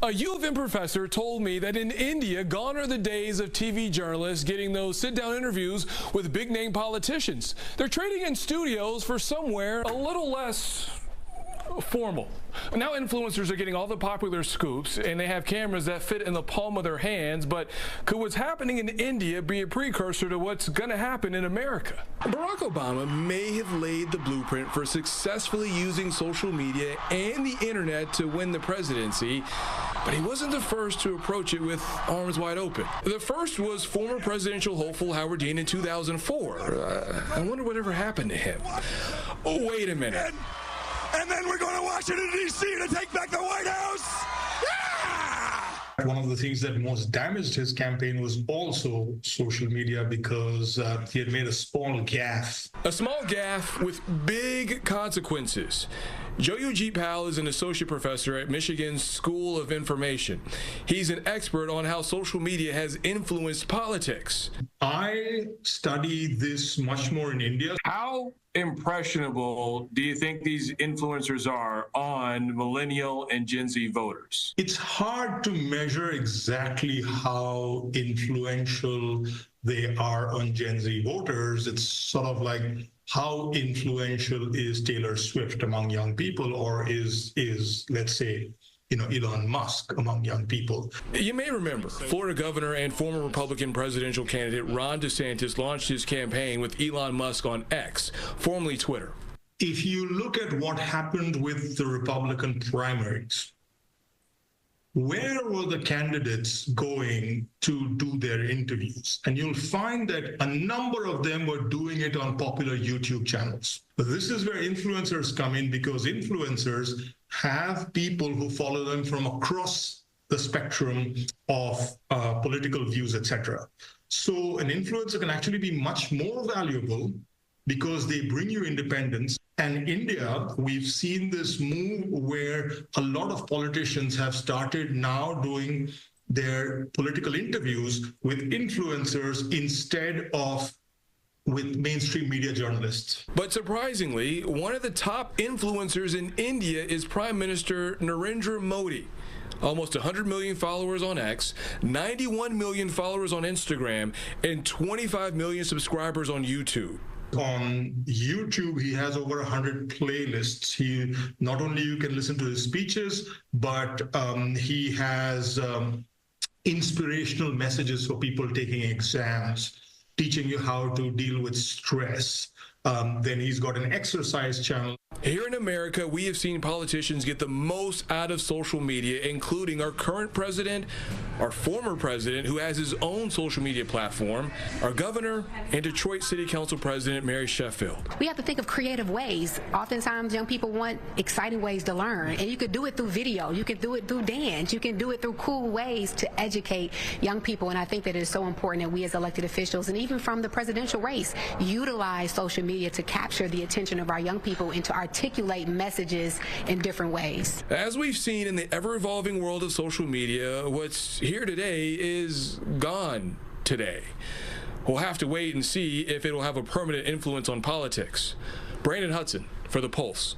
A U of M professor told me that in India, gone are the days of TV journalists getting those sit-down interviews with big-name politicians. They're trading in studios for somewhere a little less formal. Now influencers are getting all the popular scoops, and they have cameras that fit in the palm of their hands, but could what's happening in India be a precursor to what's going to happen in America? Barack Obama may have laid the blueprint for successfully using social media and the internet to win the presidency, but he wasn't the first to approach it with arms wide open. The first was former presidential hopeful Howard Dean in 2004. I wonder whatever happened to him. Oh, wait a minute. And then we're going to Washington, D.C. to take back the White House. Yeah! One of the things that most damaged his campaign was also social media because he had made a small gaffe. A small gaffe with big consequences. Joyujit Pal is an associate professor at Michigan's School of Information. He's an expert on how social media has influenced politics. I study this much more in India. How impressionable do you think these influencers are on millennial and Gen Z voters? It's hard to measure exactly how influential they are on Gen Z voters. It's sort of like how influential is Taylor Swift among young people, or is let's say, Elon Musk among young people. You may remember Florida governor and former Republican presidential candidate Ron DeSantis launched his campaign with Elon Musk on X, formerly Twitter. If you look at what happened with the Republican primaries, where were the candidates going to do their interviews? And you'll find that a number of them were doing it on popular YouTube channels. This is where influencers come in, because influencers have people who follow them from across the spectrum of political views, etc. So an influencer can actually be much more valuable because they bring you independence. And India, we've seen this move where a lot of politicians have started now doing their political interviews with influencers instead of with mainstream media journalists. But surprisingly, one of the top influencers in India is Prime Minister Narendra Modi. Almost 100 million followers on X, 91 million followers on Instagram, and 25 million subscribers on YouTube. On YouTube, he has over 100 playlists. He not only you can listen to his speeches, but he has inspirational messages for people taking exams, teaching you how to deal with stress. Then he's got an exercise channel. Here in America, we have seen politicians get the most out of social media, including our current president, our former president, who has his own social media platform, our governor, and Detroit City Council President Mary Sheffield. We have to think of creative ways. Oftentimes, young people want exciting ways to learn, and you could do it through video, you could do it through dance, you can do it through cool ways to educate young people, and I think that it is so important that we as elected officials, and even from the presidential race, utilize social media to capture the attention of our young people and to articulate messages in different ways. As we've seen in the ever-evolving world of social media, what's here today is gone today. We'll have to wait and see if it'll have a permanent influence on politics. Brandon Hudson for The Pulse.